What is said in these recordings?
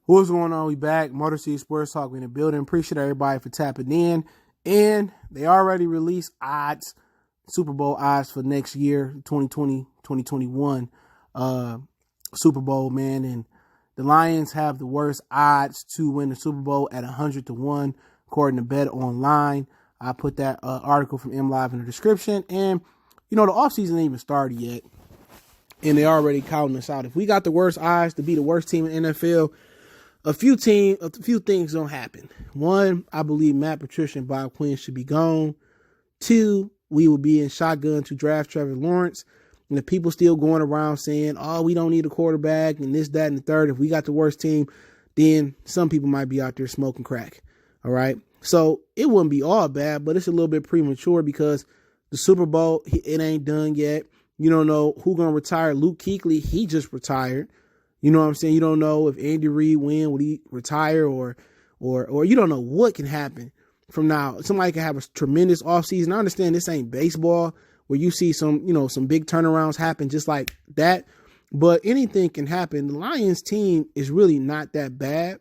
What's going on? We back. Motor City Sports Talk in the building. Appreciate everybody for tapping in. And they already released odds, Super Bowl odds for next year, 2020, 2021 Super Bowl, man. And the Lions have the worst odds to win the Super Bowl at 100-1, according to Bet Online. I put that article from MLive in the description. And, you know, the offseason ain't even started yet. And they already counting us out. If we got the worst odds to be the worst team in NFL, a few things don't happen. One, I believe Matt Patricia and Bob Quinn should be gone. Two, we will be in shotgun to draft Trevor Lawrence. And the people still going around saying, oh, we don't need a quarterback and this, that, and the third. If we got the worst team, then some people might be out there smoking crack. All right. So it wouldn't be all bad, but it's a little bit premature because the Super Bowl, it ain't done yet. You don't know who's going to retire. Luke Kuechly, he just retired. You know what I'm saying? You don't know if Andy Reid would he retire or you don't know what can happen from now. Somebody can have a tremendous offseason. I understand this ain't baseball where you see some big turnarounds happen just like that, but anything can happen. The Lions team is really not that bad.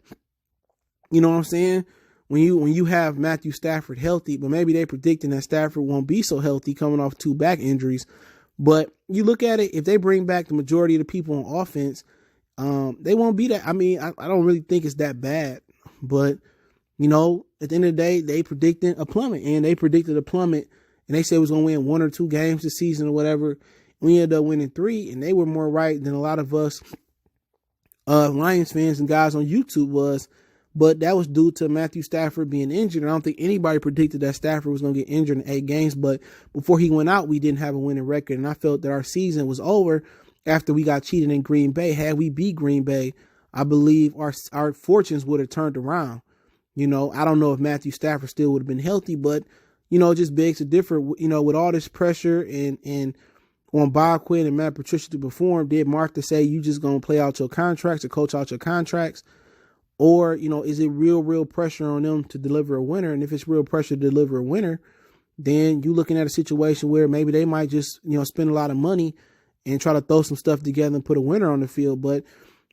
You know what I'm saying? When you have Matthew Stafford healthy, but maybe they predicting that Stafford won't be so healthy coming off 2 back injuries. But you look at it, if they bring back the majority of the people on offense, they won't be that. I mean, I don't really think it's that bad, but you know, at the end of the day, they predicted a plummet, and they predicted a plummet, and they said it was going to win 1 or 2 games this season or whatever. We ended up winning 3, and they were more right than a lot of us Lions fans and guys on YouTube was. But that was due to Matthew Stafford being injured. I don't think anybody predicted that Stafford was going to get injured in 8 games. But before he went out, we didn't have a winning record, and I felt that our season was over after we got cheated in Green Bay. Had we beat Green Bay, I believe our fortunes would have turned around. You know, I don't know if Matthew Stafford still would have been healthy, but, you know, it just begs to differ. You know, with all this pressure and on Bob Quinn and Matt Patricia to perform, did Martha say you just going to play out your contracts or coach out your contracts? Or, you know, is it real pressure on them to deliver a winner? And if it's real pressure to deliver a winner, then you're looking at a situation where maybe they might just, you know, spend a lot of money and try to throw some stuff together and put a winner on the field. But,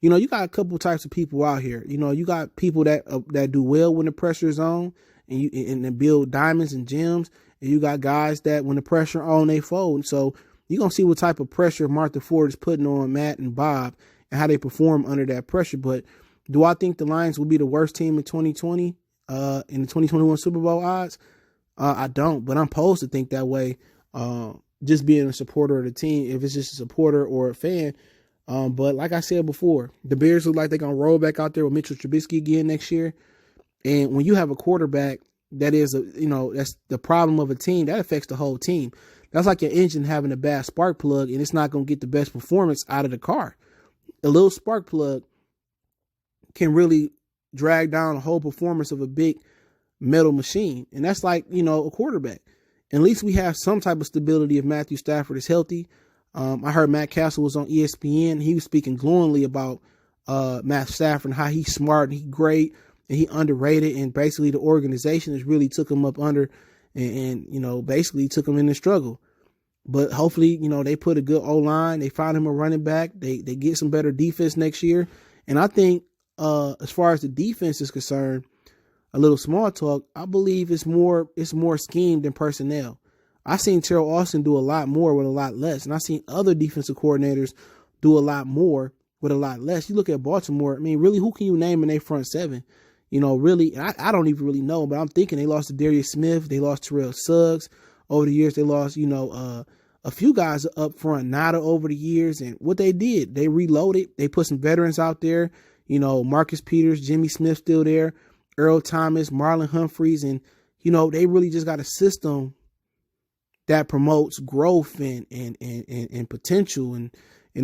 you know, you got a couple types of people out here. You know, you got people that do well when the pressure is on and build diamonds and gems. And you got guys that when the pressure on, they fold. So you're going to see what type of pressure Martha Ford is putting on Matt and Bob and how they perform under that pressure. But do I think the Lions will be the worst team in 2020 in the 2021 Super Bowl odds? I don't, but I'm supposed to think that way. Just being a supporter of the team, if it's just a supporter or a fan. But like I said before, the Bears look like they're going to roll back out there with Mitchell Trubisky again next year. And when you have a quarterback that is, that's the problem of a team, that affects the whole team. That's like your engine having a bad spark plug and it's not going to get the best performance out of the car. A little spark plug can really drag down the whole performance of a big metal machine. And that's like, you know, a quarterback. At least we have some type of stability if Matthew Stafford is healthy. I heard Matt Castle was on ESPN. He was speaking glowingly about Matt Stafford and how he's smart and he's great and he underrated. And basically the organization has really took him up under and you know, basically took him in the struggle. But hopefully, you know, they put a good O-line. They find him a running back. They get some better defense next year. And I think as far as the defense is concerned, a little small talk, I believe it's more scheme than personnel. I've seen Terrell Austin do a lot more with a lot less. And I've seen other defensive coordinators do a lot more with a lot less. You look at Baltimore, I mean, really, who can you name in their front seven? You know, really, I don't even really know, but I'm thinking they lost to Darius Smith. They lost Terrell Suggs. Over the years, they lost, a few guys up front, Nada over the years. And what they did, they reloaded. They put some veterans out there. You know, Marcus Peters, Jimmy Smith still there, Earl Thomas, Marlon Humphreys. And, you know, they really just got a system that promotes growth and potential and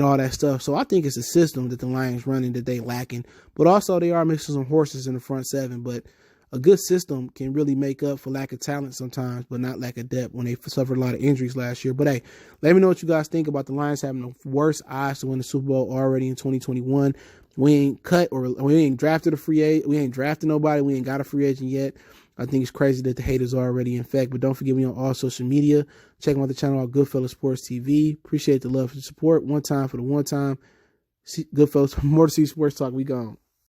all that stuff. So I think it's a system that the Lions running that they lacking. But also they are missing some horses in the front seven. But a good system can really make up for lack of talent sometimes, but not lack of depth when they suffered a lot of injuries last year. But hey, let me know what you guys think about the Lions having the worst odds to win the Super Bowl already in 2021. We ain't cut or we ain't drafted a free agent. We ain't drafted nobody. We ain't got a free agent yet. I think it's crazy that the haters are already in fact. But don't forget me on all social media. Check out the channel on Goodfellas Sports TV. Appreciate the love and support. One time for the one time. Goodfellas Motor City Sports Talk. We gone.